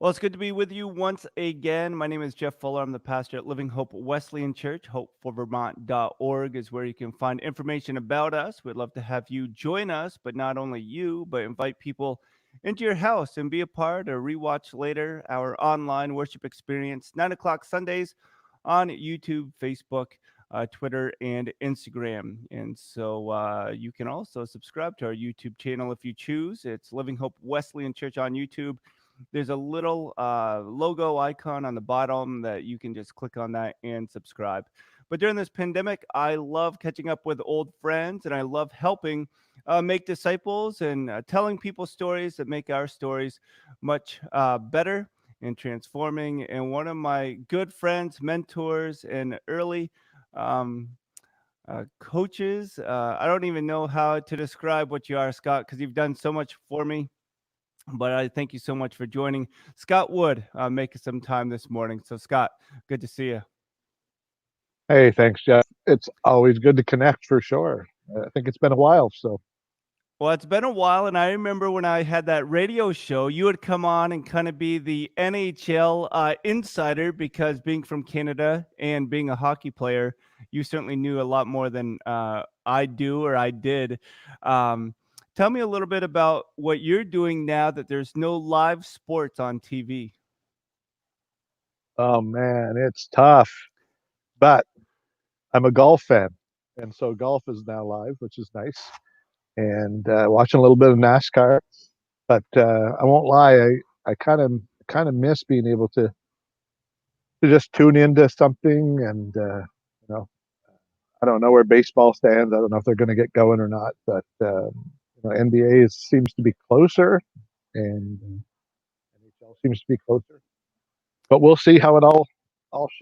Well, it's good to be with you once again. My name is Jeff Fuller. I'm the pastor at Living Hope Wesleyan Church. Hopeforvermont.org is where you can find information about us. We'd love to have you join us, but not only you, but invite people into your house and be a part or rewatch later our online worship experience, 9 o'clock Sundays on YouTube, Facebook, Twitter, and Instagram. And so you can also subscribe to our YouTube channel if you choose. It's Living Hope Wesleyan Church on YouTube. There's a little logo icon on the bottom that you can just click on that and subscribe. But during this pandemic, I love catching up with old friends and I love helping make disciples and telling people stories that make our stories much better and transforming. And one of my good friends, mentors, and early um, coaches, I don't even know how to describe what you are, Scott, because you've done so much for me, but I thank you so much for joining. Scott Wood, making some time this morning. So, Scott, good to see you. Hey, thanks, Jeff. It's always good to connect for sure. I think it's been a while, so Well, it's been a while, and I remember when I had that radio show, you would come on and kind of be the NHL insider because being from Canada and being a hockey player, you certainly knew a lot more than I do or I did. Um, Tell me a little bit about what you're doing now that there's no live sports on TV. oh man, it's tough. But I'm a golf fan, and so golf is now live, which is nice. And watching a little bit of NASCAR. But I won't lie, I kind of miss being able to just tune into something, and you know, I don't know where baseball stands. I don't know if they're going to get going or not, but NBA seems to be closer, and NHL seems to be closer. But we'll see how it all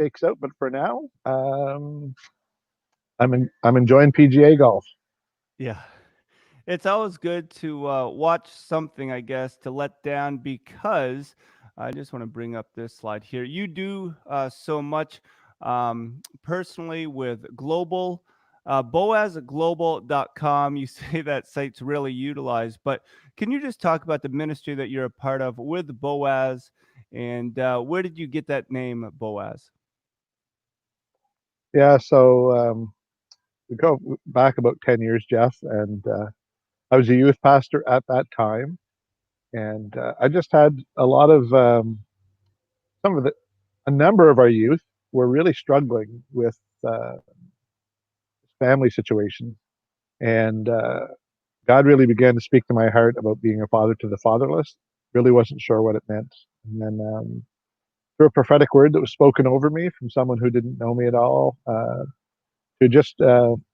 shakes out. But for now, I'm enjoying PGA golf. Yeah. It's always good to watch something, I guess, to let down because I just want to bring up this slide here. You do so much personally with global. BoazGlobal.com. You say that site's really utilized, but can you just talk about the ministry that you're a part of with Boaz and where did you get that name, Boaz? Yeah, so we go back about 10 years, Jeff, and I was a youth pastor at that time, and I just had a lot of some of the a number of our youth were really struggling with uh, family situations, and God really began to speak to my heart about being a father to the fatherless. Really wasn't sure what it meant, and then through a prophetic word that was spoken over me from someone who didn't know me at all, to just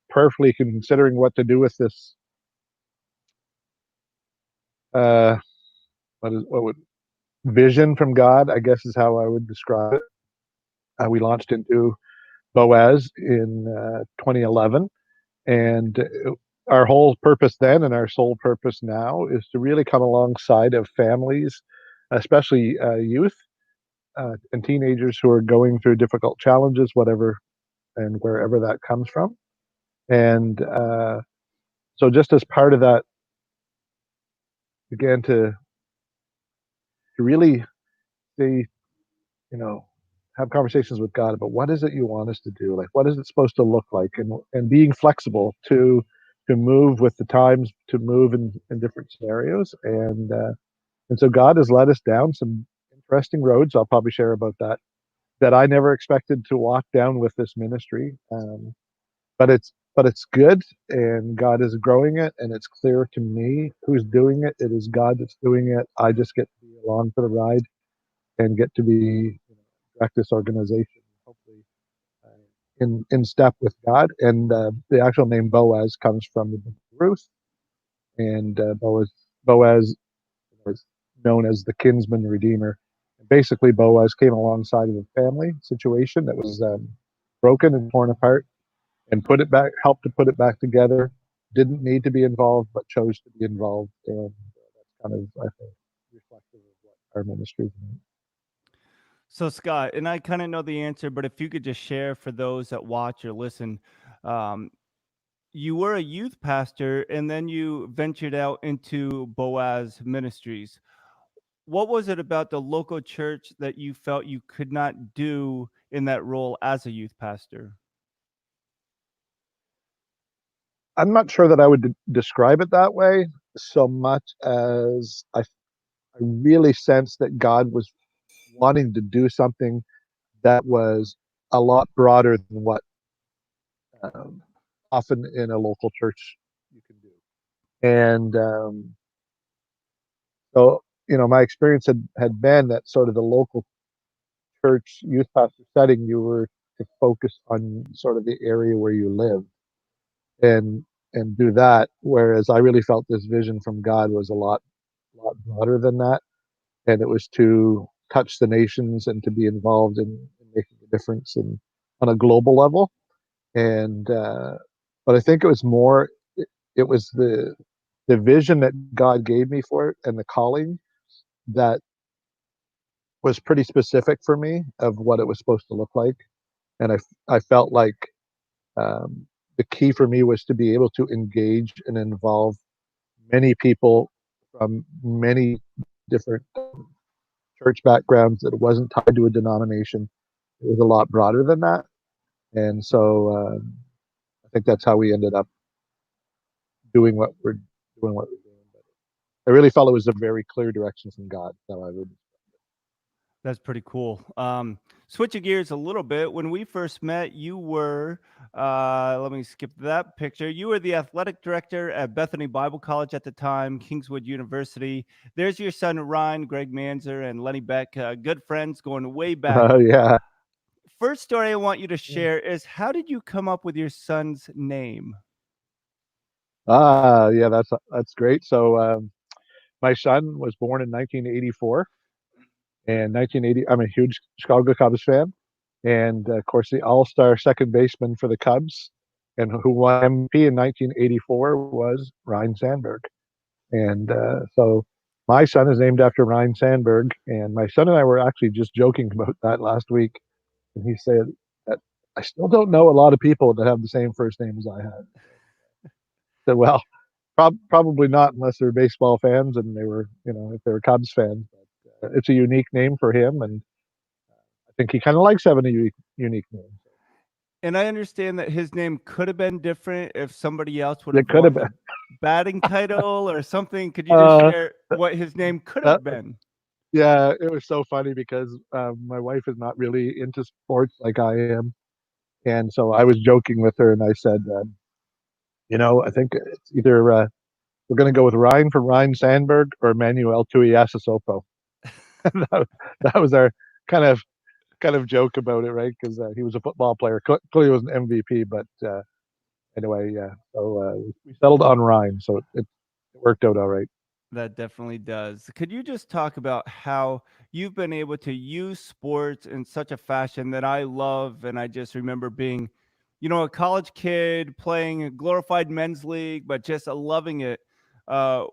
prayerfully considering what to do with this. Uh, what would vision from God? I guess is how I would describe it. We launched into Boaz in 2011, and our whole purpose then and our sole purpose now is to really come alongside of families, especially youth and teenagers who are going through difficult challenges, whatever and wherever that comes from. And so, just as part of that, began to really see, you know, have conversations with God about what is it you want us to do, like what is it supposed to look like, and being flexible to move with the times, to move in different scenarios, and so God has led us down some interesting roads. I'll probably share about that I never expected to walk down with this ministry. But it's good, and God is growing it, and it's clear to me who's doing it. It is God that's doing it. I just get to be along for the ride and get to be, direct this organization, hopefully uh, in step with God. And the actual name Boaz comes from the book of Ruth, and Boaz is known as the kinsman redeemer. Basically, Boaz came alongside of a family situation that was broken and torn apart, and put it back, helped to put it back together. Didn't need to be involved, but chose to be involved, and that's kind of, I think, reflective of what our ministry is about. So, Scott, and I kind of know the answer, but if you could just share for those that watch or listen, um, you were a youth pastor and then you ventured out into Boaz Ministries. what was it about the local church that you felt you could not do in that role as a youth pastor? I'm not sure that I would describe it that way so much as I really sensed that God was wanting to do something that was a lot broader than what um, often in a local church you can do. And so, my experience had been that sort of the local church youth pastor setting, you were to focus on sort of the area where you live and do that. Whereas I really felt this vision from God was a lot broader than that, and it was to touch the nations and to be involved in making a difference on a global level. And but I think it was more. It was the vision that God gave me for it and the calling that was pretty specific for me of what it was supposed to look like. And I felt like um, the key for me was to be able to engage and involve many people from many different church backgrounds, that it wasn't tied to a denomination. It was a lot broader than that. And so I think that's how we ended up doing what we're doing. But I really felt it was a very clear direction from God that I would. That's pretty cool. Switching gears a little bit, when we first met, you were, let me skip that picture. You were the athletic director at Bethany Bible College at the time, Kingswood University. There's your son, Ryan, Greg Manzer, and Lenny Beck, good friends going way back. Yeah. First story I want you to share is how did you come up with your son's name? Yeah, that's great. So my son was born in 1984, and 1980. I'm a huge Chicago Cubs fan, and of course the All-Star second baseman for the Cubs, and who won MVP in 1984 was Ryan Sandberg. And so my son is named after Ryan Sandberg, and my son and I were actually just joking about that last week, and he said that I still don't know a lot of people that have the same first name as I have. I said, well, probably not unless they're baseball fans and they were, if they were Cubs fans. But it's a unique name for him, and I think he kind of likes having a unique name. And I understand that his name could have been different if somebody else would It have could have won been. the batting title or something. Could you just share what his name could That, have been? yeah, it was so funny because my wife is not really into sports like I am, and so I was joking with her, and I said, I think it's either we're going to go with Ryan from Ryan Sandberg or Manuel Tuiasosopo. that, that was our kind of joke about it, right? Because he was a football player. Clearly, was an MVP, but anyway, yeah. So we settled on Ryan, so it worked out all right. That definitely does. Could you just talk about how you've been able to use sports in such a fashion that I love? And I just remember being, a college kid playing a glorified men's league, but just loving it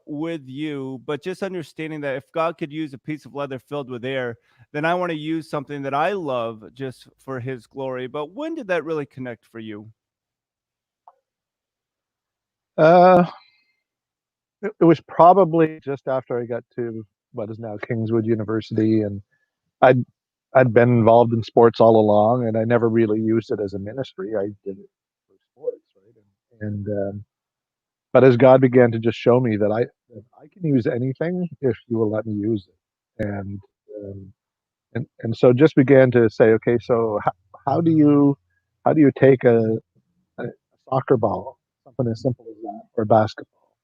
with you. But just understanding that if God could use a piece of leather filled with air, then I want to use something that I love just for his glory. But when did that really connect for you? Uh, it was probably just after I got to what is now Kingswood University, and I'd I'd been involved in sports all along, and I never really used it as a ministry. I did it for sports, right? And but as God began to just show me that I can use anything if you will let me use it, um, and so just began to say, okay, so how do you take a soccer ball, something as simple as that, or basketball,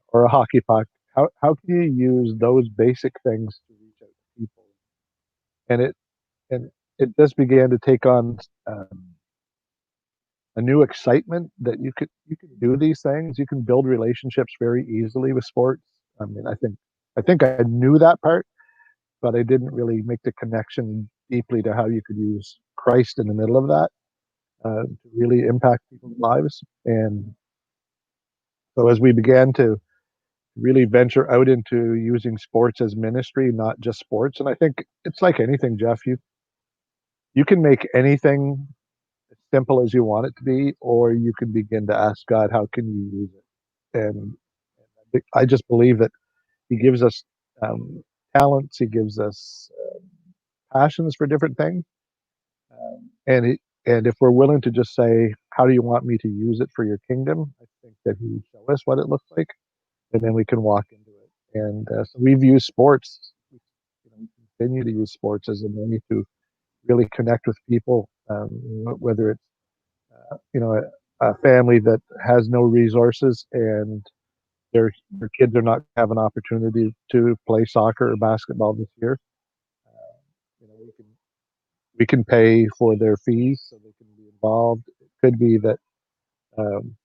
or a hockey puck? How can you use those basic things to reach out to people? And and it just began to take on a new excitement that you can do these things. You can build relationships very easily with sports. I mean, I think I knew that part, but I didn't really make the connection deeply to how you could use Christ in the middle of that to really impact people's lives. And so as we began to really venture out into using sports as ministry, not just sports, and I think it's like anything, Jeff. You can make anything as simple as you want it to be, or you can begin to ask God, how can you use it? And I just believe that He gives us um, talents. He gives us passions for different things. And if we're willing to just say, "How do you want me to use it for your kingdom?" I think that He would show us what it looks like, and then we can walk into it. And so we've used sports. We continue to use sports as a way to really connect with people, whether it's a family that has no resources and their kids are not have an opportunity to play soccer or basketball this year. Uh, we can pay for their fees so they can be involved. It could be that um,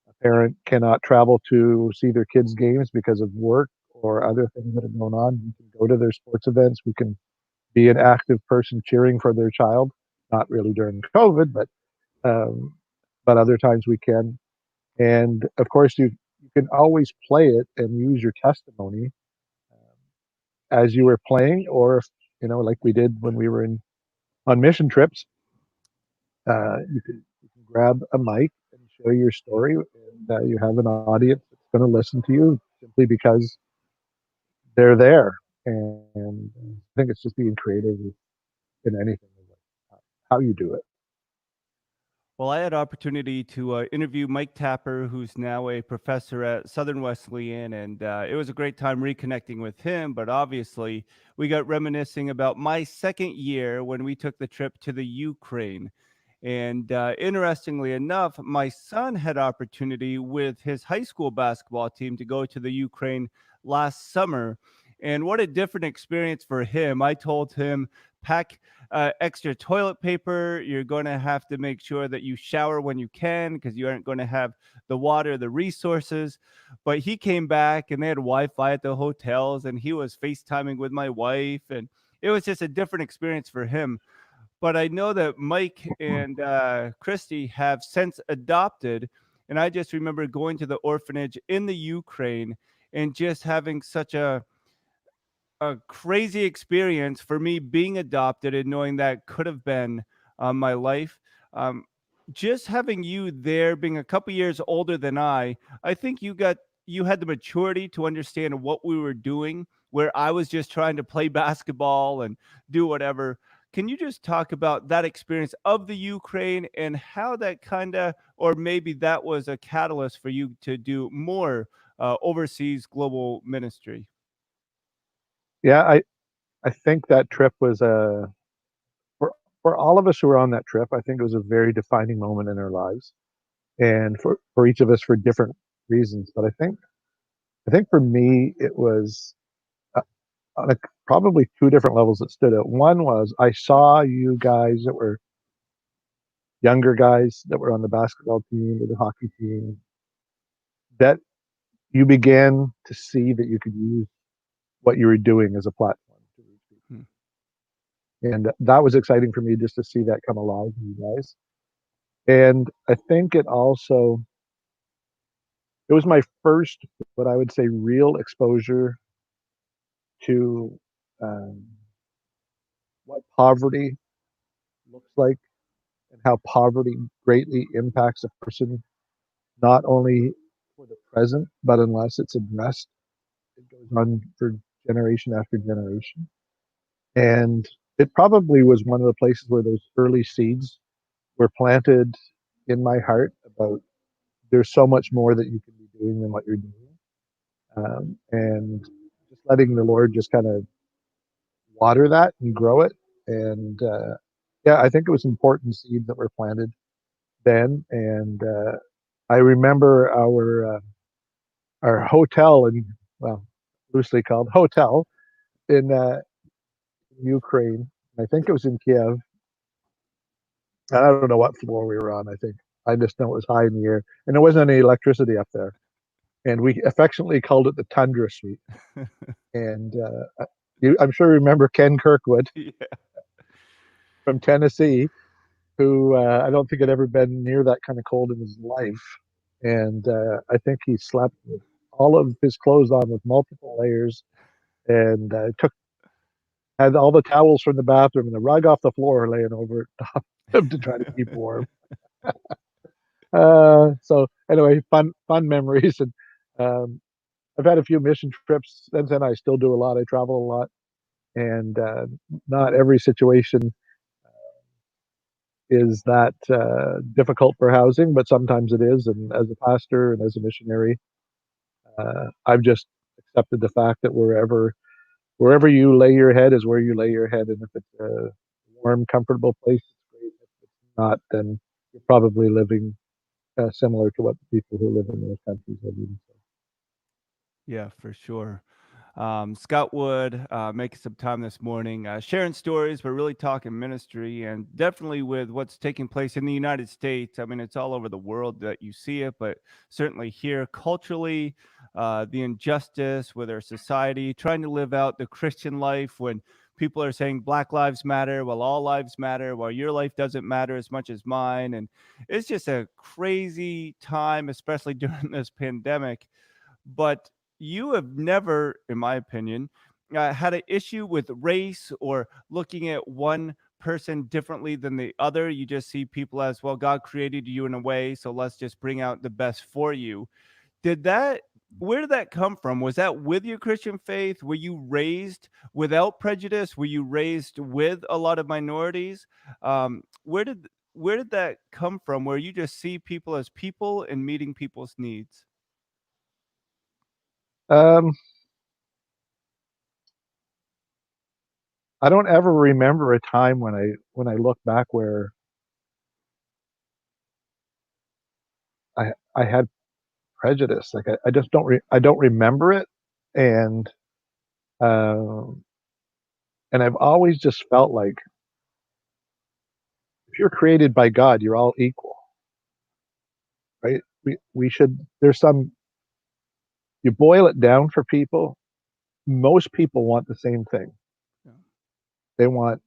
a parent cannot travel to see their kids' games because of work or other things that are going on. We can go to their sports events. We can be an active person cheering for their child. Not really during COVID, um, but other times we can. And of course, you can always play it and use your testimony as you were playing, or if, like we did when we were in on mission trips. You can grab a mic and share your story, and you have an audience that's going to listen to you simply because they're there. And I think it's just being creative in anything, how you do it. Well, I had opportunity to interview Mike Tapper, who's now a professor at Southern Wesleyan, and it was a great time reconnecting with him. But obviously, we got reminiscing about my second year when we took the trip to the Ukraine. And interestingly enough, my son had opportunity with his high school basketball team to go to the Ukraine last summer. And what a different experience for him. I told him, pack extra toilet paper. You're going to have to make sure that you shower when you can because you aren't going to have the water, the resources. But he came back and they had Wi Fi at the hotels and he was FaceTiming with my wife. And it was just a different experience for him. But I know that Mike and Christy have since adopted. And I just remember going to the orphanage in the Ukraine and just having such a crazy experience for me being adopted and knowing that could have been my life. Um, just having you there, being a couple years older than I think you had the maturity to understand what we were doing, where I was just trying to play basketball and do whatever. Can you just talk about that experience of the Ukraine and how that kind of, or maybe that was a catalyst for you to do more overseas global ministry? Yeah, I think that trip was for for all of us who were on that trip. I think it was a very defining moment in our lives, and for each of us for different reasons. But I think for me it was uh, on probably two different levels that stood out. One was I saw you guys that were younger guys that were on the basketball team or the hockey team, that you began to see that you could use what you were doing as a platform to reach people. Hmm. And that was exciting for me just to see that come alive in you guys. And I think it was my first, what I would say, real exposure to um, what poverty looks like and how poverty greatly impacts a person, not only for the present, but unless it's addressed, it goes on for generation after generation. And it probably was one of the places where those early seeds were planted in my heart about there's so much more that you can be doing than what you're doing. And just letting the Lord just kind of water that and grow it. And yeah, I think it was important seeds that were planted then. And I remember our hotel in, well, loosely called hotel in Ukraine. I think it was in Kiev. I don't know what floor we were on. I think I just know it was high in the air, and there wasn't any electricity up there. And we affectionately called it the Tundra Suite. And I'm sure you remember Ken Kirkwood Yeah. from Tennessee, who I don't think had ever been near that kind of cold in his life. And I think he slept with all of his clothes on with multiple layers, and took had all the towels from the bathroom and the rug off the floor laying over top him to try to keep warm. So anyway, fun memories, and um, I've had a few mission trips since then. I still do a lot. I travel a lot, and not every situation is that difficult for housing, but sometimes it is. And as a pastor and as a missionary, I've just accepted the fact that wherever you lay your head is where you lay your head, and if it's a warm, comfortable place, it's great. If it's not, then you're probably living similar to what the people who live in those countries are living. Yeah, for sure. Scott Wood making some time this morning, sharing stories, but really talking ministry and definitely with what's taking place in the United States. I mean, it's all over the world that you see it, but certainly here culturally, the injustice with our society, trying to live out the Christian life when people are saying Black Lives Matter, well, all lives matter, while your life doesn't matter as much as mine. And it's just a crazy time, especially during this pandemic. But you have never, in my opinion, had an issue with race or looking at one person differently than the other. You just see people as, well, God created you in a way, so let's just bring out the best for you. Did that, where did that come from? Was that with your Christian faith? Were you raised without prejudice? Were you raised with a lot of minorities? Where did that come from, where you just see people as people and meeting people's needs? Um, I don't ever remember a time when I look back where I had prejudice. Like I just I don't remember it, and um, and I've always just felt like if you're created by God, you're all equal, right? We should. There's some. You boil it down for people. Most people want the same thing. Yeah. They want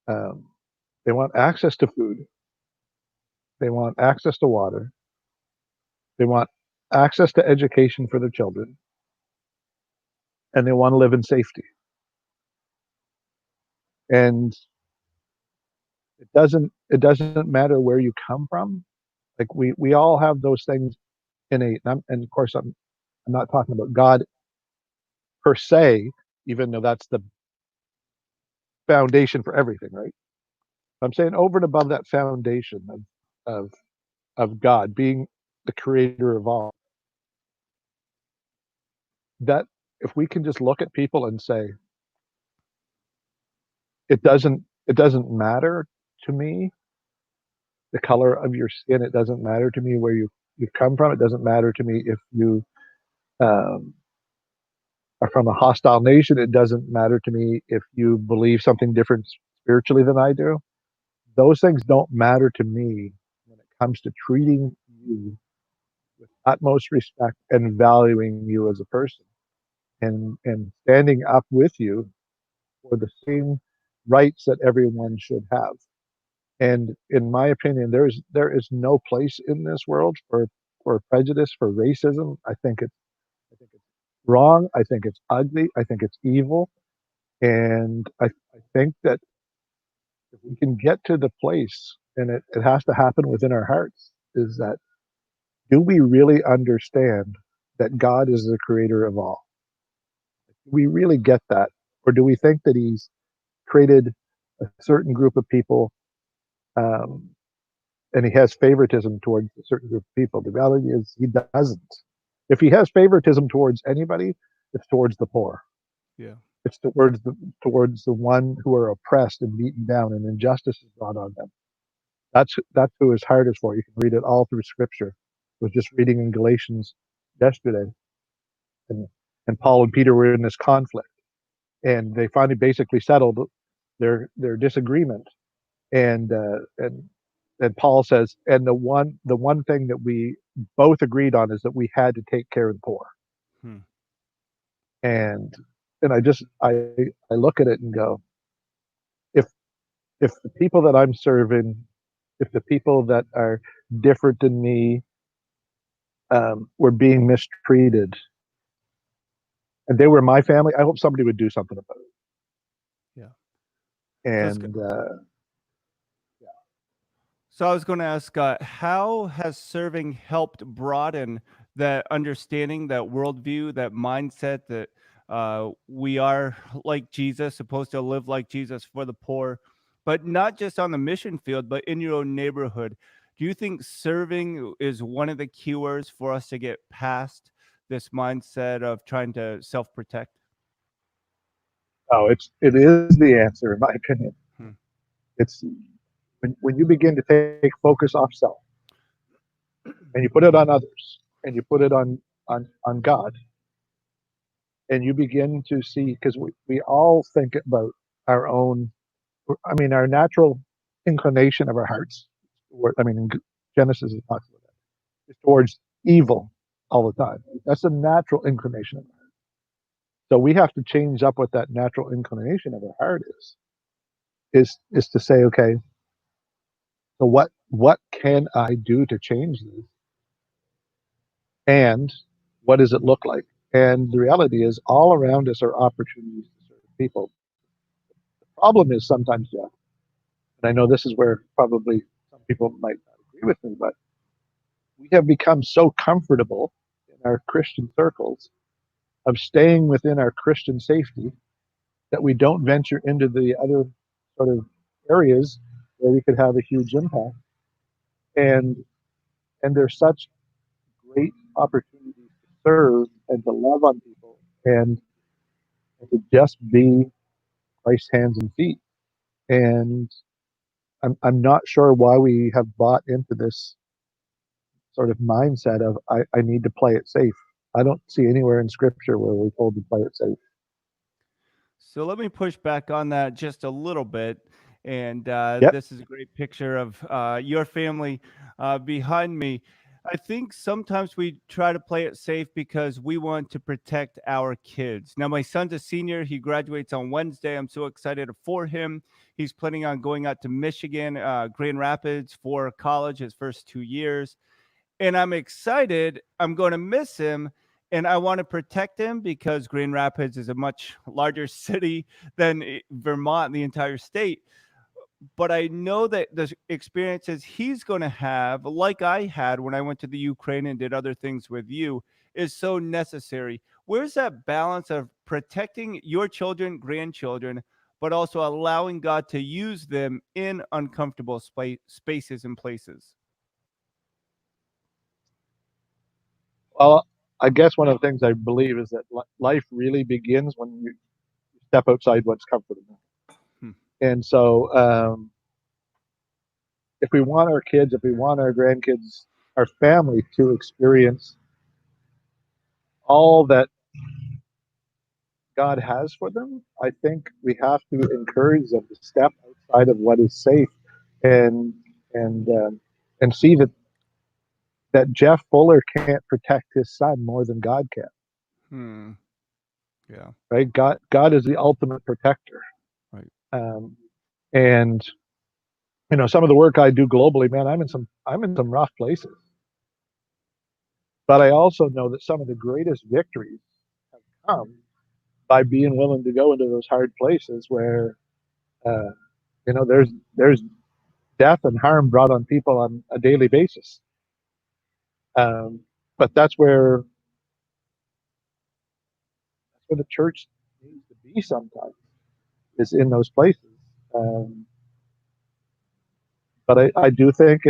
um, they want access to food. They want access to water. They want access to education for their children, and they want to live in safety. And it doesn't matter where you come from. Like we all have those things innate. And of course, I'm not talking about God per se, even though that's the foundation for everything, right? I'm saying over and above that foundation of of God being the creator of all, that if we can just look at people and say it doesn't matter to me the color of your skin, it doesn't matter to me where you've come from, it doesn't matter to me if you um, are from a hostile nation, it doesn't matter to me if you believe something different spiritually than I do. Those things don't matter to me when it comes to treating you with utmost respect and valuing you as a person, and standing up with you for the same rights that everyone should have. And in my opinion, there is no place in this world for prejudice, for racism. I think it's wrong. I think it's ugly. I think it's evil. And I think that if we can get to the place, and it has to happen within our hearts, is that do we really understand that God is the creator of all? Do we really get that? Or do we think that He's created a certain group of people, um, and He has favoritism towards a certain group of people? The reality is He doesn't. If He has favoritism towards anybody, it's towards the poor. Yeah. It's towards the one who are oppressed and beaten down, and injustice is brought on them. That's who His heart is for. You can read it all through Scripture. I was just reading in Galatians yesterday, and Paul and Peter were in this conflict, and they finally basically settled their disagreement. And Paul says, and the one thing that we both agreed on is that we had to take care of the poor. Hmm. And I look at it and go, if if the people that I'm serving, if the people that are different than me were being mistreated, and they were my family, I hope somebody would do something about Yeah. it. So, it's, g- And so I was going to ask, how has serving helped broaden that understanding, that worldview, that mindset that we are like Jesus, supposed to live like Jesus for the poor, but not just on the mission field, but in your own neighborhood. Do you think serving is one of the keywords for us to get past this mindset of trying to self protect? Oh, it is the answer, in my opinion. Hmm. It's when you begin to take focus off self and you put it on others and you put it on God, and you begin to see, because we all think about our own, I mean, our natural inclination of our hearts. I mean, in Genesis it talks about that. It's towards evil all the time. That's a natural inclination of our heart. So we have to change up what that natural inclination of our heart is to say, okay, so what can I do to change this? And what does it look like? And the reality is all around us are opportunities to serve people. The problem is sometimes, Jeff, and I know this is where probably some people might not agree with me, but we have become so comfortable in our Christian circles of staying within our Christian safety that we don't venture into the other sort of areas where we could have a huge impact. And there's such great opportunities to serve and to love on people and to just be Christ's hands and feet. And I'm not sure why we have bought into this sort of mindset of I need to play it safe. I don't see anywhere in scripture where we're told to play it safe. So let me push back on that just a little bit. And Yep. this is a great picture of your family behind me. I think sometimes we try to play it safe because we want to protect our kids. Now, my son's a senior. He graduates on Wednesday. I'm so excited for him. He's planning on going out to Michigan, Grand Rapids for college, his first 2 years, and I'm excited. I'm going to miss him, and I want to protect him because Grand Rapids is a much larger city than Vermont, the entire state. But I know that the experiences he's going to have, like I had when I went to the Ukraine and did other things with you, is so necessary. Where's that balance of protecting your children, grandchildren, but also allowing God to use them in uncomfortable spaces and places? Well, I guess one of the things I believe is that life really begins when you step outside what's comfortable. Hmm. And so, if we want our kids, if we want our grandkids, our family to experience all that God has for them, I think we have to encourage them to step outside of what is safe and and um, and see that Jeff Fuller can't protect his son more than God can. Hmm. Yeah. Right? God is the ultimate protector. Right. Um, and some of the work I do globally, man, I'm in some rough places. But I also know that some of the greatest victories have come by being willing to go into those hard places where uh, there's death and harm brought on people on a daily basis. Um, but that's where the church needs to be sometimes, is in those places. Um, but I do think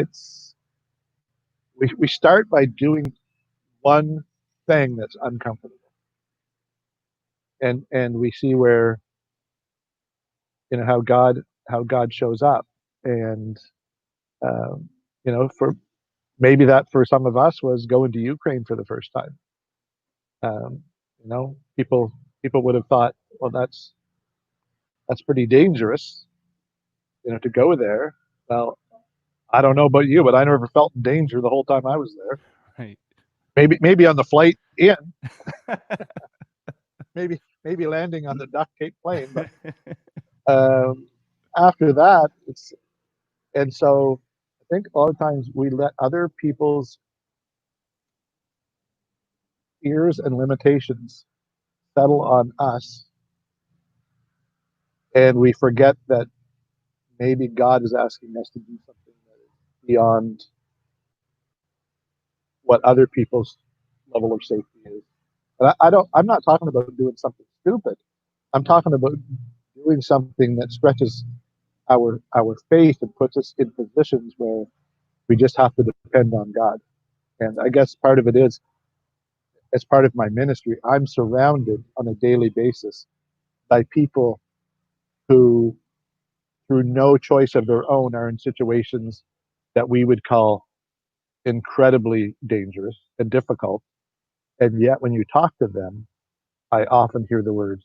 we start by doing one thing that's uncomfortable, and we see where how God shows up, and um, for maybe that for some of us was going to Ukraine for the first time. Um, people would have thought, well, that's pretty dangerous, to go there. Well, I don't know about you, but I never felt in danger the whole time I was there. Right. Maybe on the flight in, maybe landing on the duct tape plane, but um, after that, and so I think a lot of times we let other people's fears and limitations settle on us, and we forget that maybe God is asking us to do something that is beyond what other people's level of safety is. And I don't. I'm not talking about doing something stupid. I'm talking about doing something that stretches our faith and puts us in positions where we just have to depend on God. And I guess part of it is, as part of my ministry, I'm surrounded on a daily basis by people who, through no choice of their own, are in situations that we would call incredibly dangerous and difficult. And yet, when you talk to them, I often hear the words,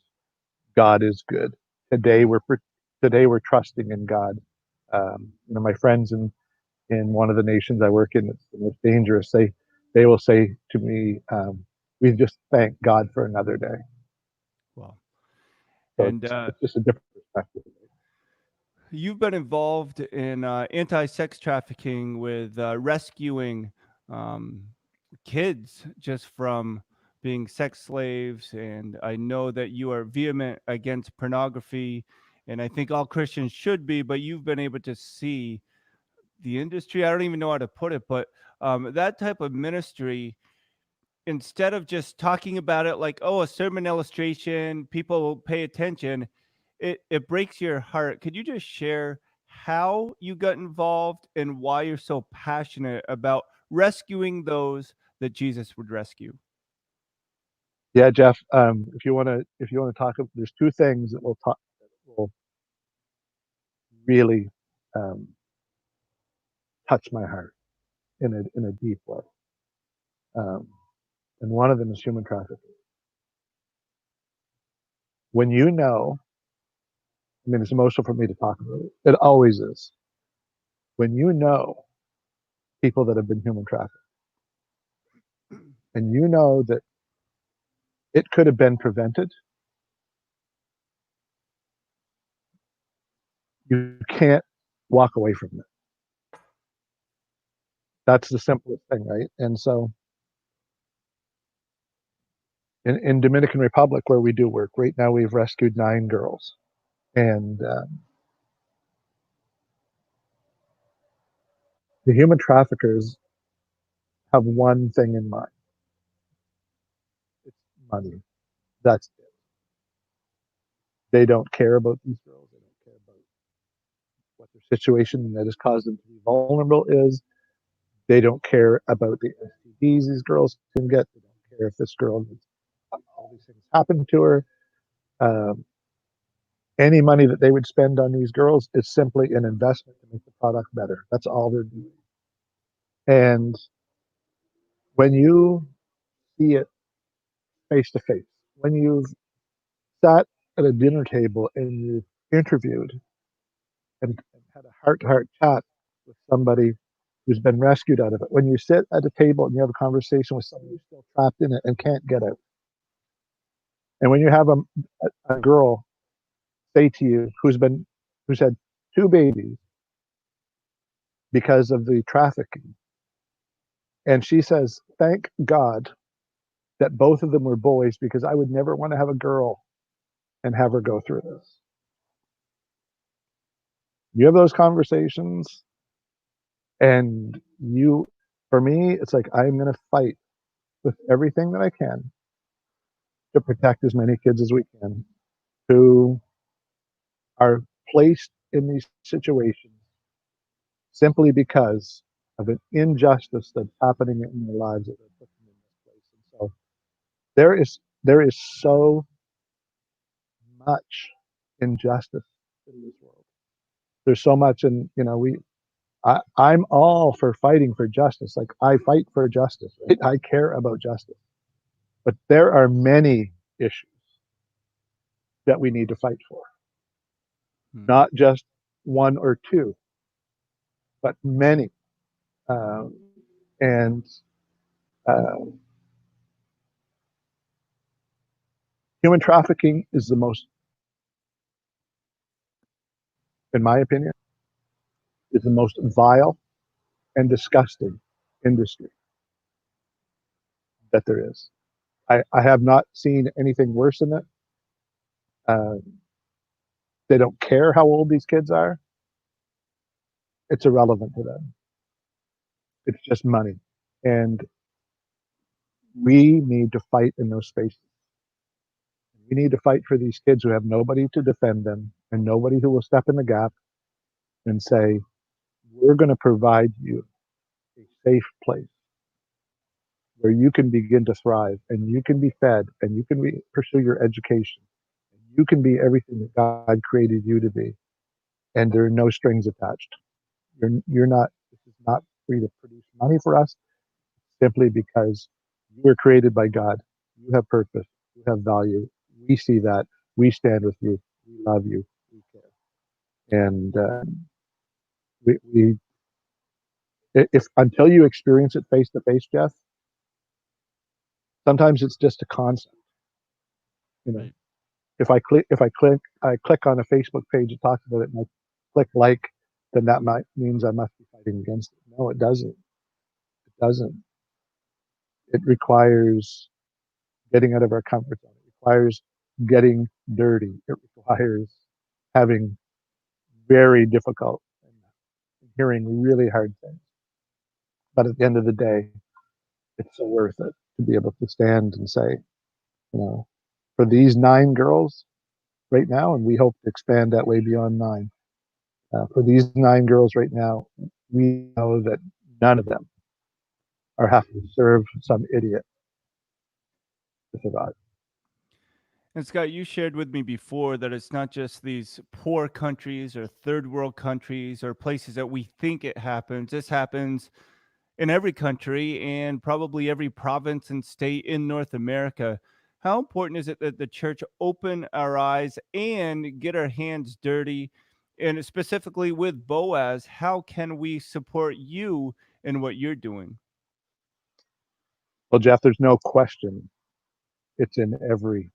"God is good." Today, Mm. we're trusting in God. My friends in one of the nations I work in, it's the most dangerous. They will say to me, "We just thank God for another day." Well, So and it's just a different perspective. you've been involved in anti-sex trafficking with rescuing um, kids just from being sex slaves, and I know that you are vehement against pornography, and I think all Christians should be. But you've been able to see the industry. I don't even know how to put it, but that type of ministry, instead of just talking about it like, oh, a sermon illustration, people will pay attention, it breaks your heart. Could you just share how you got involved and why you're so passionate about rescuing those that Jesus would rescue? Yeah, Jeff. If you want to talk, there's two things that will really um, touch my heart in a deep way. Um, and one of them is human trafficking. When you know, I mean, it's emotional for me to talk about it. It always is. When you know people that have been human trafficked, and you know that it could have been prevented, you can't walk away from it. That's the simplest thing, right? And so, in Dominican Republic, where we do work right now, we've rescued 9 girls, and the human traffickers have one thing in mind: it's money. That's it. They don't care about these girls. They don't care about what their situation that has caused them to be vulnerable is. They don't care about the STDs these girls can get. They don't care if this girl needs all these things happen to her. Um, any money that they would spend on these girls is simply an investment to make the product better. That's all they're doing. And when you see it face to face, when you've sat at a dinner table and you've interviewed and had a heart to heart chat with somebody who's been rescued out of it, when you sit at a table and you have a conversation with somebody who's still trapped in it and can't get out, and when you have a girl say to you who's had 2 babies because of the trafficking, and she says, "Thank God that both of them were boys because I would never want to have a girl and have her go through this." You have those conversations, and for me, it's like I'm going to fight with everything that I can to protect as many kids as we can who are placed in these situations simply because of an injustice that's happening in their lives that put them in this place. And so there is so much injustice in this world. There's so much, and I'm all for fighting for justice. Like, I fight for justice. Right? I care about justice, but there are many issues that we need to fight for, Hmm. not just one or two, but many. Um, and uh, human trafficking is the most, in my opinion, is the most vile and disgusting industry that there is. I have not seen anything worse than it. Um, they don't care how old these kids are. It's irrelevant to them. It's just money. And We need to fight in those spaces. We need to fight for these kids who have nobody to defend them and nobody who will step in the gap and say, we're going to provide you a safe place where you can begin to thrive and you can be fed and you can pursue your education. You can be everything that God created you to be. And there are no strings attached. You're not, this is not free to produce money for us simply because you were created by God. You have purpose. You have value. We see that. We stand with you. We love you. We care. And we if until you experience it face to face, Jeff, sometimes it's just a concept. You know, Right. if I click on a Facebook page that talks about it and I click like, then that means I must be fighting against it. No, it doesn't. It doesn't. It requires getting out of our comfort zone. It requires getting dirty. It requires having very difficult and hearing really hard things. But at the end of the day, it's so worth it to be able to stand and say, you know, for these 9 girls right now, and we hope to expand that way beyond 9. For these 9 girls right now, we know that none of them are having to serve some idiot to survive. And Scott, you shared with me before that it's not just these poor countries or third world countries or places that we think it happens. This happens in every country and probably every province and state in North America. How important is it that the church open our eyes and get our hands dirty? And specifically with Boaz, how can we support you in what you're doing? Well, Jeff, there's no question it's in every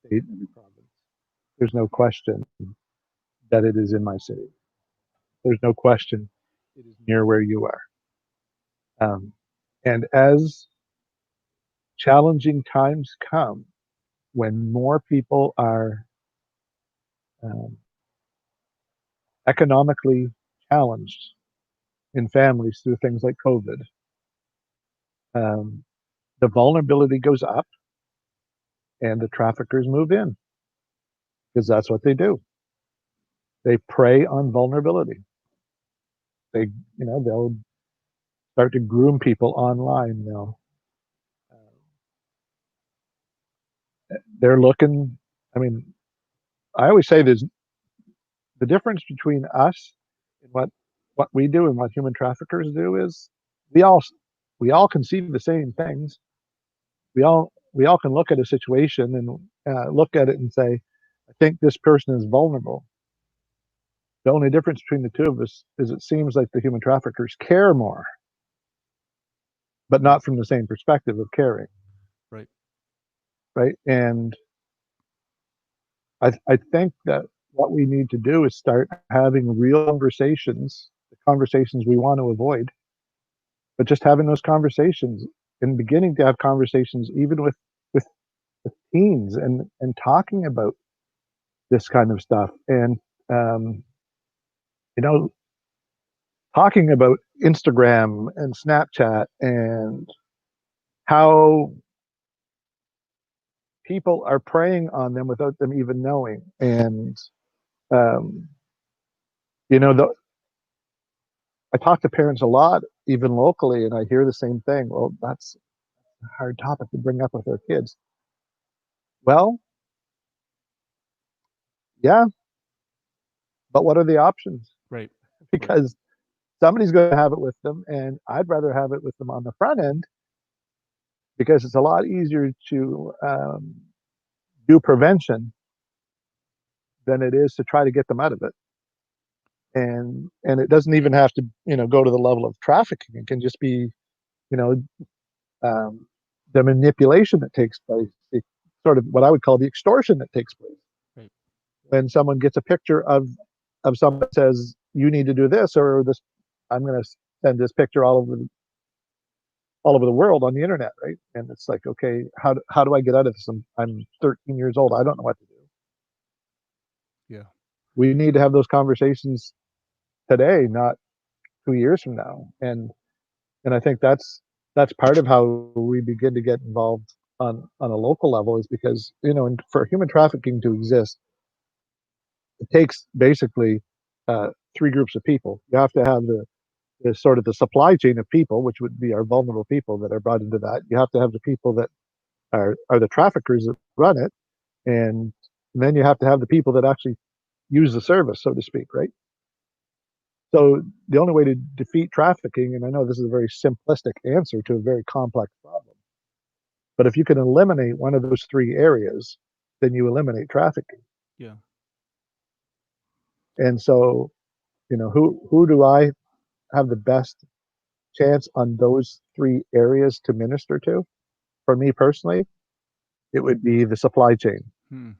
state and every province. There's no question that it is in my city. There's no question it is near where you are. And as challenging times come, when more people are um, economically challenged in families through things like COVID, um, the vulnerability goes up and the traffickers move in because that's what they do. They prey on vulnerability. They'll start to groom people online. They're looking. I mean, I always say there's the difference between us and what we do and what human traffickers do is we all we all can see the same things. We all can look at a situation and look at it and say, I think this person is vulnerable. The only difference between the two of us is it seems like the human traffickers care more, but Mm, not from the same perspective of caring, right. right? And I think that what we need to do is start having real conversations, the conversations we want to avoid, but just having those conversations and beginning to have conversations even with, with teens and talking about this kind of stuff and um, you know talking about Instagram and Snapchat and how people are preying on them without them even knowing. And um, you know, the, I talk to parents a lot, even locally, and I hear the same thing. Well, that's a hard topic to bring up with their kids. Well, yeah, but what are the options? Right. Right. Because somebody's going to have it with them, and I'd rather have it with them on the front end because it's a lot easier to do prevention than it is to try to get them out of it. And it doesn't even have to go to the level of trafficking. It can just be you know um, the manipulation that takes place, the sort of what I would call the extortion that takes place Right. when someone gets a picture of someone that says you need to do this or this. I'm going to send this picture all over the world on the internet, right? And it's like, okay, how do I get out of this? I'm 13 years old. I don't know what to do. Yeah. We need to have those conversations today, not 2 years from now. And I think that's part of how we begin to get involved on a local level, is because, and for human trafficking to exist, it takes basically three groups of people. You have to have the sort of the supply chain of people, which would be our vulnerable people that are brought into that. You have to have the people that are the traffickers that run it, and then you have to have the people that actually use the service, so to speak, right? So the only way to defeat trafficking, and I know this is a very simplistic answer to a very complex problem, but if you can eliminate one of those three areas, then you eliminate trafficking. Yeah. And so, who do I have the best chance on those three areas to minister to? For me personally, it would be the supply chain. Hmm.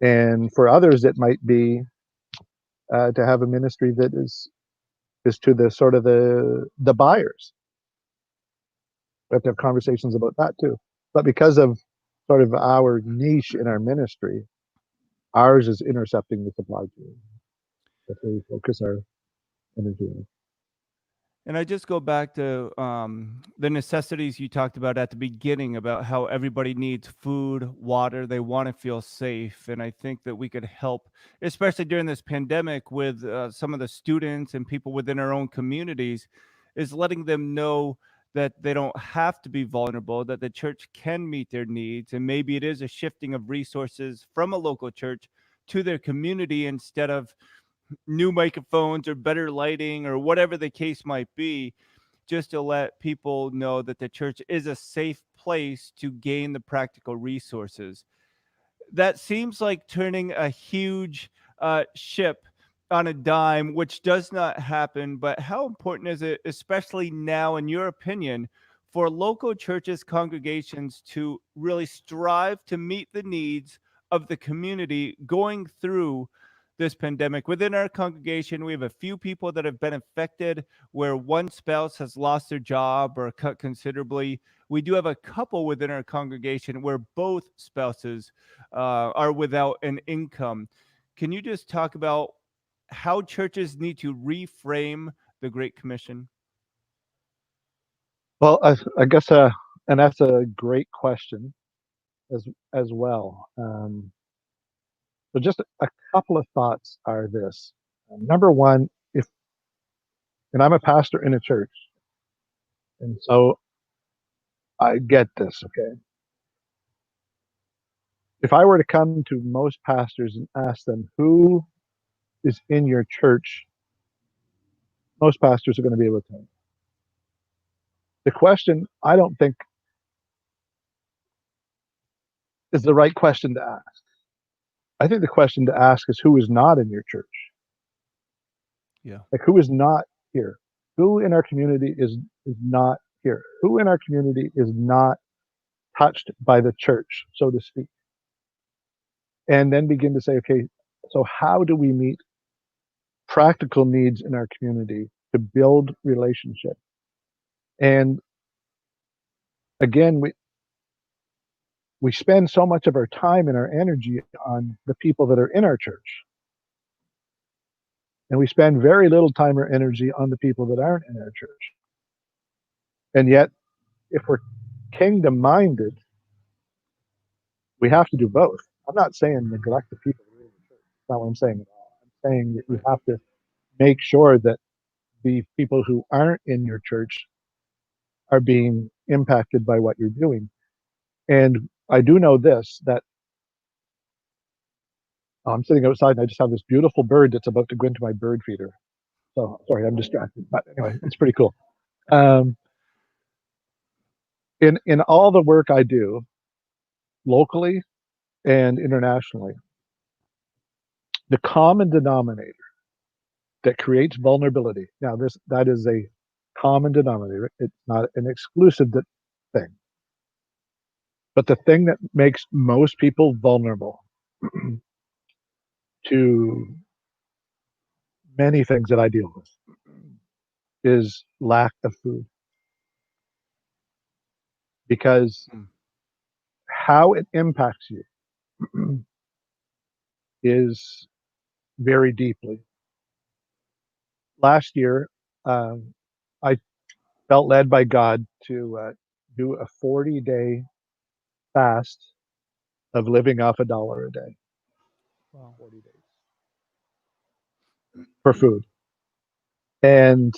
And for others, it might be to have a ministry that is to the sort of the buyers. We have to have conversations about that too. But because of sort of our niche in our ministry, ours is intercepting the supply chain. That's where we focus our energy on. And I just go back to the necessities you talked about at the beginning about how everybody needs food, water, they want to feel safe. And I think that we could help, especially during this pandemic, with some of the students and people within our own communities, is letting them know that they don't have to be vulnerable, that the church can meet their needs. And maybe it is a shifting of resources from a local church to their community instead of new microphones or better lighting or whatever the case might be, just to let people know that the church is a safe place to gain the practical resources. That seems like turning a huge ship on a dime, which does not happen. But how important is it, especially now, in your opinion, for local churches, congregations to really strive to meet the needs of the community going through this pandemic? Within our congregation, we have a few people that have been affected where one spouse has lost their job or cut considerably. We do have a couple within our congregation where both spouses are without an income. Can you just talk about how churches need to reframe the Great Commission? Well, I guess, and that's a great question as well. So just a couple of thoughts are this. Number one, if and I'm a pastor in a church, and so I get this. Okay, if I were to come to most pastors and ask them who is in your church, most pastors are going to be able to tell you. The question I don't think is the right question to ask. I think the question to ask is who is not in your church, Yeah. like who is not here, who in our community is not here, who in our community is not touched by the church, so to speak, and then begin to say, okay, so how do we meet practical needs in our community to build relationship? And again, we spend so much of our time and our energy on the people that are in our church, and we spend very little time or energy on the people that aren't in our church. And yet, if we're kingdom minded, we have to do both. I'm not saying neglect the people who are in the church. That's not what I'm saying at all. I'm saying that you Right. have to make sure that the people who aren't in your church are being impacted by what you're doing. And I do know this, that I'm sitting outside and I just have this beautiful bird that's about to go into my bird feeder. So sorry, I'm distracted. But anyway, it's pretty cool. Um, in all the work I do locally and internationally, the common denominator that creates vulnerability. Now, this that is a common denominator. It's not an exclusive thing. But the thing that makes most people vulnerable to many things that I deal with is lack of food, because Mm. how it impacts you is very deeply. Last year, um, I felt led by God to do a 40-day fast of living off $1 a day, Wow. 40 days for food. And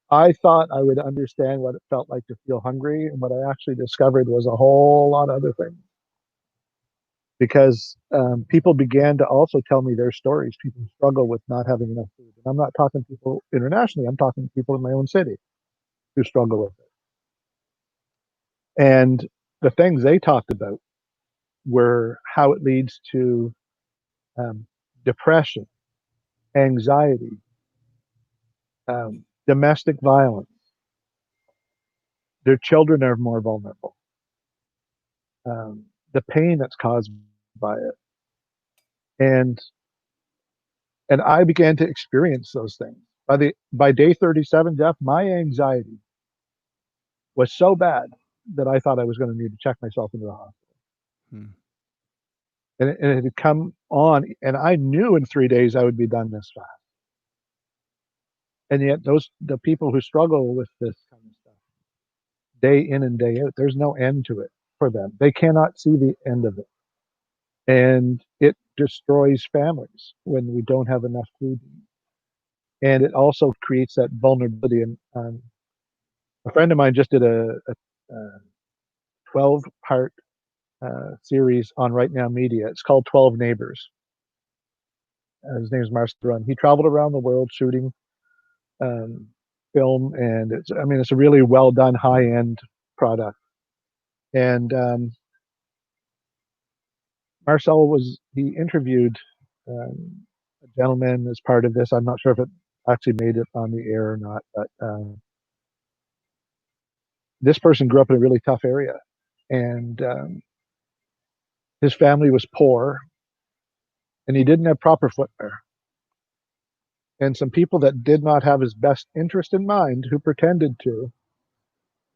I thought I would understand what it felt like to feel hungry. And what I actually discovered was a whole lot of other things. Because people began to also tell me their stories. People struggle with not having enough food. And I'm not talking people internationally, I'm talking people in my own city who struggle with it. And the things they talked about were how it leads to um, depression, anxiety, domestic violence. Their children are more vulnerable. The pain that's caused by it, and I began to experience those things. By day 37, Jeff, my anxiety was so bad that I thought I was going to need to check myself into the hospital. Hmm. And it had come on, and I knew in 3 days I would be done this fast. And yet, the people who struggle with this kind of stuff, day in and day out, there's no end to it for them. They cannot see the end of it, and it destroys families when we don't have enough food. And it also creates that vulnerability. And a friend of mine just did a 12-part series on Right Now Media. It's called 12 Neighbors. His name is Marcel Run. He traveled around the world shooting um, film, and it's a really well done, high end product. And Marcel he interviewed a gentleman as part of this. I'm not sure if it actually made it on the air or not, but this person grew up in a really tough area, and his family was poor, and he didn't have proper footwear. And some people that did not have his best interest in mind, who pretended to,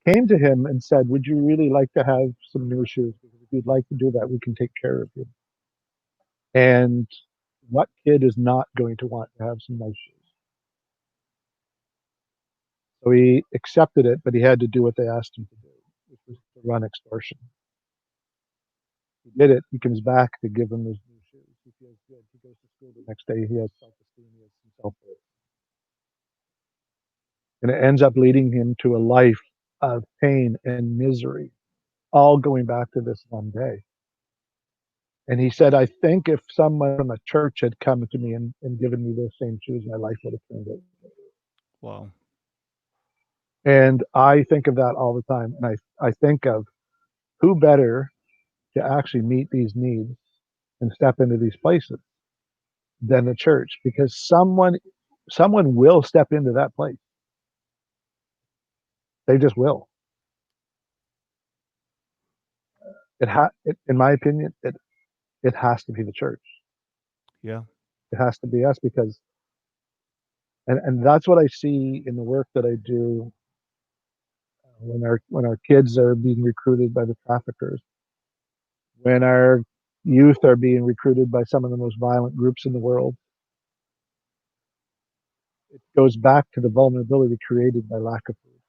came to him and said, "Would you really like to have some new shoes? Because if you'd like to do that, we can take care of you." And what kid is not going to want to have some nice shoes? So he accepted it, but he had to do what they asked him to do, which was to run extortion. He did it. He comes back to give him his new shoes. He feels good. He goes to school the next day. He has self-esteem. He has some self-worth. And it ends up leading him to a life of pain and misery, all going back to this one day. And he said, "I think if someone from a church had come to me and given me those same shoes, my life would have turned out." Wow. And I think of that all the time. And I think of who better to actually meet these needs and step into these places than the church, because someone will step into that place. They just will. In my opinion, it has to be the church. Yeah. It has to be us, because and that's what I see in the work that I do when our kids are being recruited by the traffickers, when our youth are being recruited by some of the most violent groups in the world. It goes back to the vulnerability created by lack of food.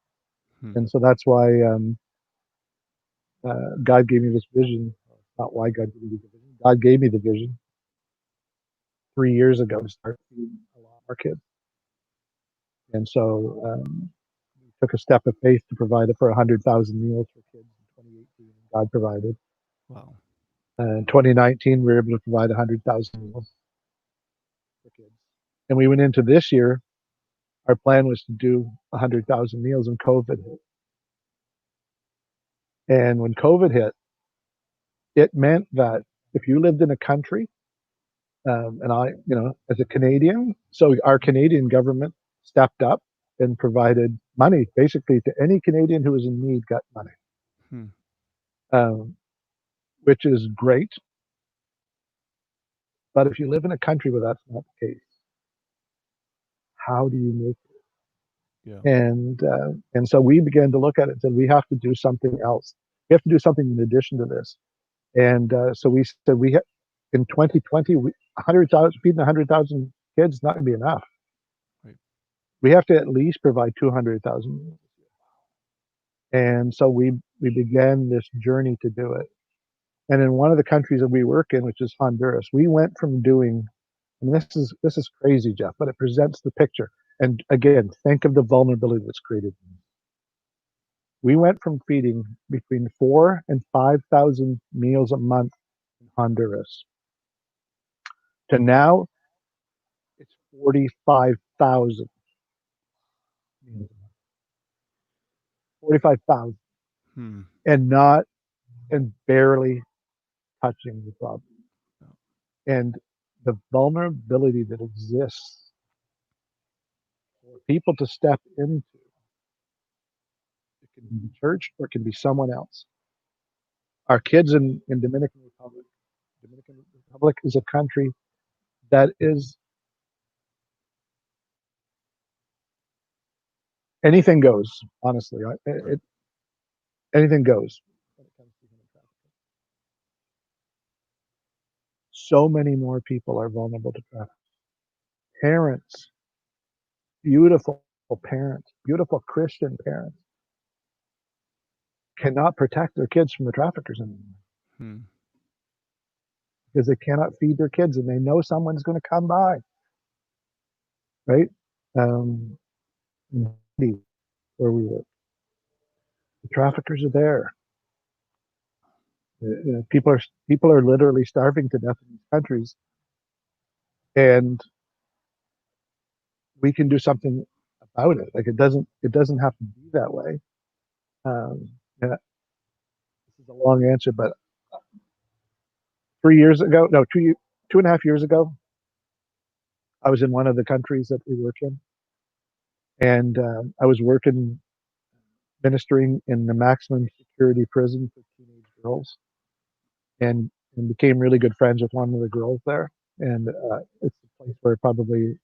Hmm. And so that's why God gave me this vision. Not why God gave me the vision. God gave me the vision 3 years ago to start feeding a lot of our kids. And so we took a step of faith to provide it for 100,000 meals for kids in 2018. God provided. Wow. In 2019, we were able to provide 100,000 meals for kids. And we went into this year. Our plan was to do 100,000 meals, and COVID hit. And when COVID hit, it meant that if you lived in a country, and I, as a Canadian, so our Canadian government stepped up and provided money basically to any Canadian who was in need got money, Hmm. um, which is great. But if you live in a country where that's not the case, how do you make Yeah. it? And so we began to look at it and said, we have to do something else. We have to do something in addition to this. And so we said in 2020, 100,000 feeding 100,000 kids not going to be enough. Right. We have to at least provide 200,000. And so we began this journey to do it. And in one of the countries that we work in, which is Honduras, we went from doing, and this is crazy, Jeff, but it presents the picture. And again, think of the vulnerability that's created. We went from feeding between 4,000 and 5,000 meals a month in Honduras to now it's 45,000 meals a month. 45,000, Hmm. and not and barely touching the problem. And the vulnerability that exists for people to step into, it can be the church or it can be someone else. Our kids in Dominican Republic is a country that is anything goes. Honestly, right? Right. Anything goes when it comes to human trafficking. So many more people are vulnerable to trafficking. Parents, beautiful parents, beautiful Christian parents, cannot protect their kids from the traffickers anymore Hmm. because they cannot feed their kids and they know someone's going to come by, right? Um, where we were, the traffickers are there. People are literally starving to death in these countries, and we can do something about it. Like it doesn't have to be that way. Yeah, this is a long answer, but 3 years ago, no, 2.5 years ago, I was in one of the countries that we work in, and I was working ministering in the maximum security prison for teenage girls, and became really good friends with one of the girls there. And it's a place where probably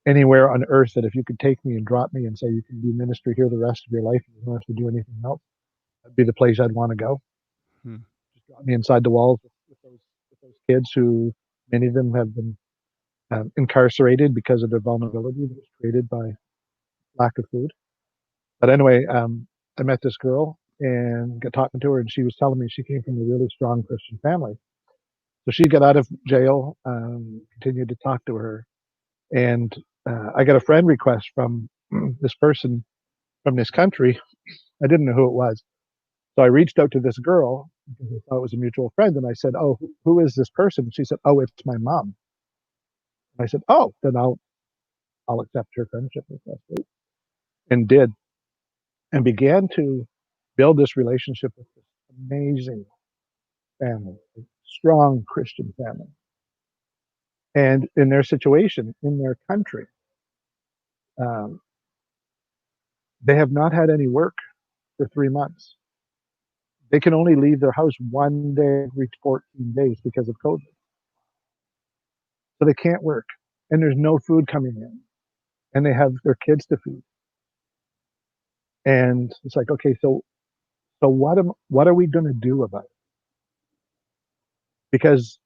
anywhere on earth that if you could take me and drop me and say you can do ministry here the rest of your life, you don't have to do anything else, that'd be the place I'd want to go. Hmm. Just drop me inside the walls with those kids who many of them have been incarcerated because of their vulnerability that was created by lack of food. But anyway, I met this girl and got talking to her, and she was telling me she came from a really strong Christian family. So she got out of jail, continued to talk to her, and I got a friend request from this person from this country. I didn't know who it was, so I reached out to this girl because I thought it was a mutual friend, and I said, "Oh, who is this person?" She said, "Oh, it's my mom." And I said, "Oh, then I'll accept her friendship request," and did, and began to build this relationship with this amazing family, a strong Christian family. And in their situation, in their country, um, they have not had any work for 3 months. They can only leave their house one day every 14 days because of COVID. So they can't work. And there's no food coming in. And they have their kids to feed. And it's like, okay, so what are we going to do about it? Because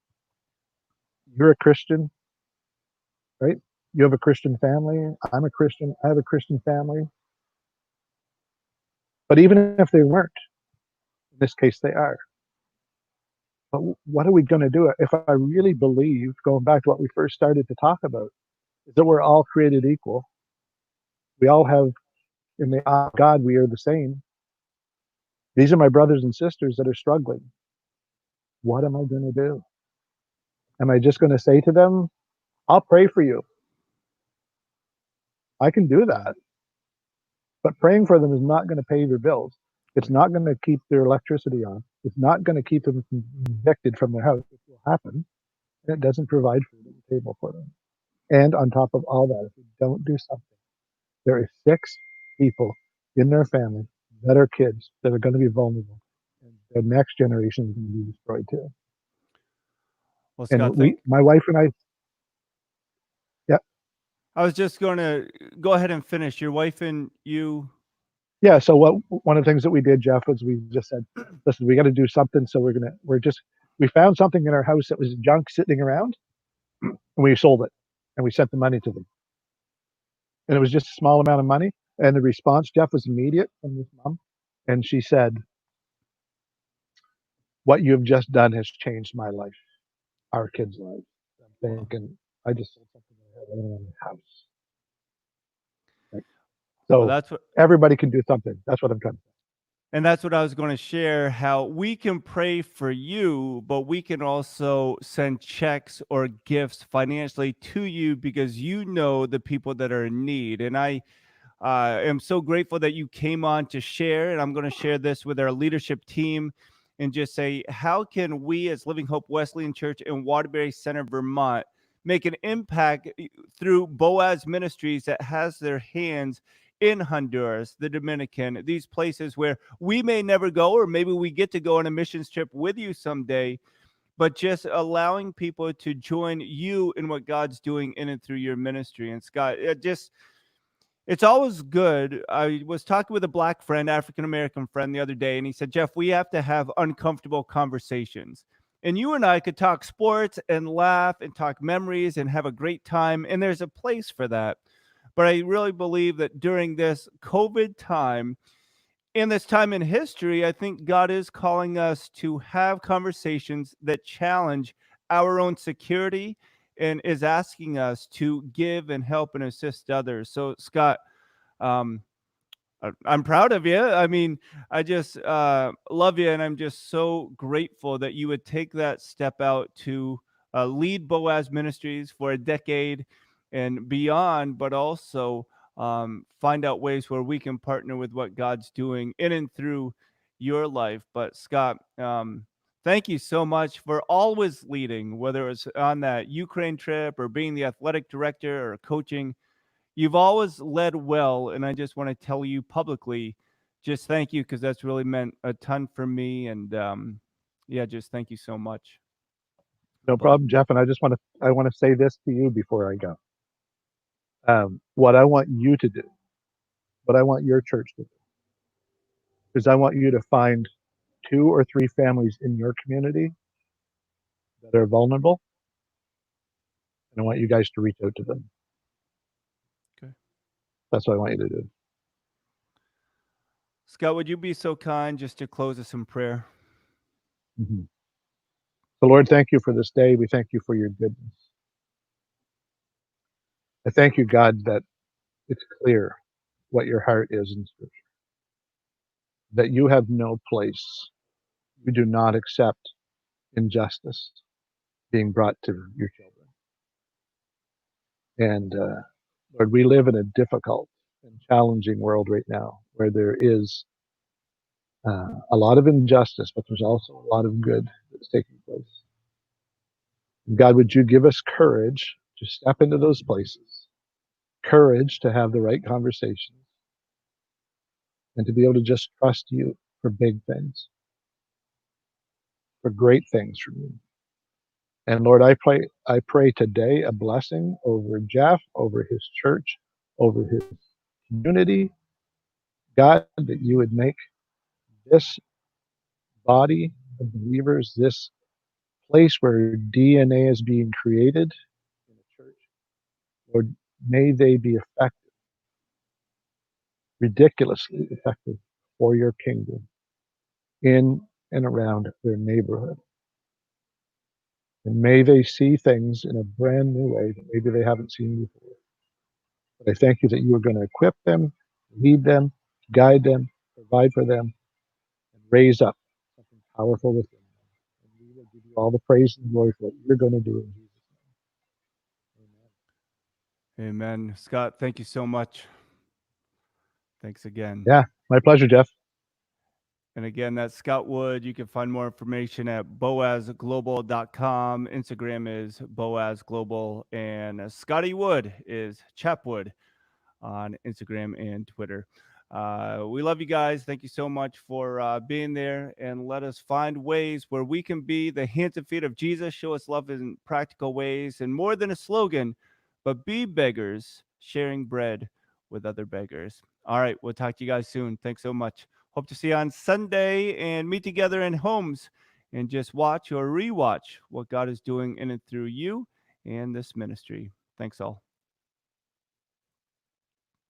you're a Christian, right? You have a Christian family. I'm a Christian. I have a Christian family. But even if they weren't, in this case, they are. But what are we going to do if I really believe, going back to what we first started to talk about, is that we're all created equal? We all have, in the eye of God, we are the same. These are my brothers and sisters that are struggling. What am I going to do? Am I just going to say to them, I'll pray for you? I can do Yeah. that. But praying for them is not going to pay their bills. It's Right. not going to keep their electricity on. It's not going to keep them evicted from their house, which will happen. And it doesn't provide food at the table for them. And on top of all that, if we don't do something, there are 6 people in their family that are kids that are going to be vulnerable. And the next generation is going to be destroyed too. Well, And Scott, thank. my wife and I, yeah, I was just going to go ahead and finish. Your wife and you. yeah. So one of the things that we did, Jeff, was we just said, listen, we got to do something. So we found something in our house that was junk sitting around, and we sold it, and we sent the money to them. And it was just a small amount of money. And the response, Jeff, was immediate from this mom. And she said, "What you have just done has changed my life, our kids' lives." I'm Well, thinking, I just sold something that I had laying in the house. Like, well, so that's what everybody can do something. That's what I'm trying to say. And that's what I was going to share, how we can pray for you, but we can also send checks or gifts financially to you because you know the people that are in need. And I am so grateful that you came on to share. And I'm going to share this with our leadership team and just say, how can we as Living Hope Wesleyan Church in Waterbury Center, Vermont, make an impact through Boaz Ministries that has their hands in Honduras, the Dominican, these places where we may never go, or maybe we get to go on a missions trip with you someday, but just allowing people to join you in what God's doing in and through your ministry. And Scott, it's always good. I was talking with a black friend, African American friend, the other day, and he said, Jeff, we have to have uncomfortable conversations. And you and I could talk sports and laugh and talk memories and have a great time. And there's a place for that. But I really believe that during this COVID time, in this time in history, I think God is calling us to have conversations that challenge our own security and is asking us to give and help and assist others. So, Scott, um, I'm proud of you. I mean, I just love you, and I'm just so grateful that you would take that step out to lead Boaz Ministries for a decade and beyond, but also find out ways where we can partner with what God's doing in and through your life. But Scott, thank you so much for always leading, whether it's on that Ukraine trip or being the athletic director or coaching. You've always led well, and I just want to tell you publicly, just thank you because that's really meant a ton for me. And yeah, just thank you so much. No But problem, Jeff. And I want to say this to you before I go. What I want you to do, what I want your church to do, is I want you to find 2 or 3 families in your community that are vulnerable, and I want you guys to reach out to them. okay. That's what I want you to do. Scott, would you be so kind just to close us in prayer? Mm-hmm. So, Lord, thank you for this day. We thank you for your goodness. I thank you, God, that it's clear what your heart is in Scripture, that you have no place. You do not accept injustice being brought to your children. And Lord, we live in a difficult and challenging world right now where there is a lot of injustice, but there's also a lot of good that's taking place. And God, would you give us courage to step into those places, courage to have the right conversations, and to be able to just trust you for big things, for great things from you. And Lord, I pray today a blessing over Jeff, over his church, over his community. God, that you would make this body of believers, this place where DNA is being created in the church, Lord, may they be effective, ridiculously effective for your kingdom in and around their neighborhood. And may they see things in a brand new way that maybe they haven't seen before. But I thank you that you are going to equip them, lead them, guide them, provide for them, and raise up something powerful within them. And we will give you all the praise and glory for what you're going to do in Jesus' name. Amen. Scott, thank you so much. Thanks again. Yeah, my pleasure, Jeff. And again, that's Scott Wood. You can find more information at boazglobal.com. Instagram is Boaz Global, and Scotty Wood is Chapwood on Instagram and Twitter. We love you guys. Thank you so much for being there, and let us find ways where we can be the hands and feet of Jesus. Show us love in practical ways, and more than a slogan, but be beggars, sharing bread with other beggars. All right, we'll talk to you guys soon. Thanks so much. Hope to see you on Sunday and meet together in homes and just watch or rewatch what God is doing in and through you and this ministry. Thanks all.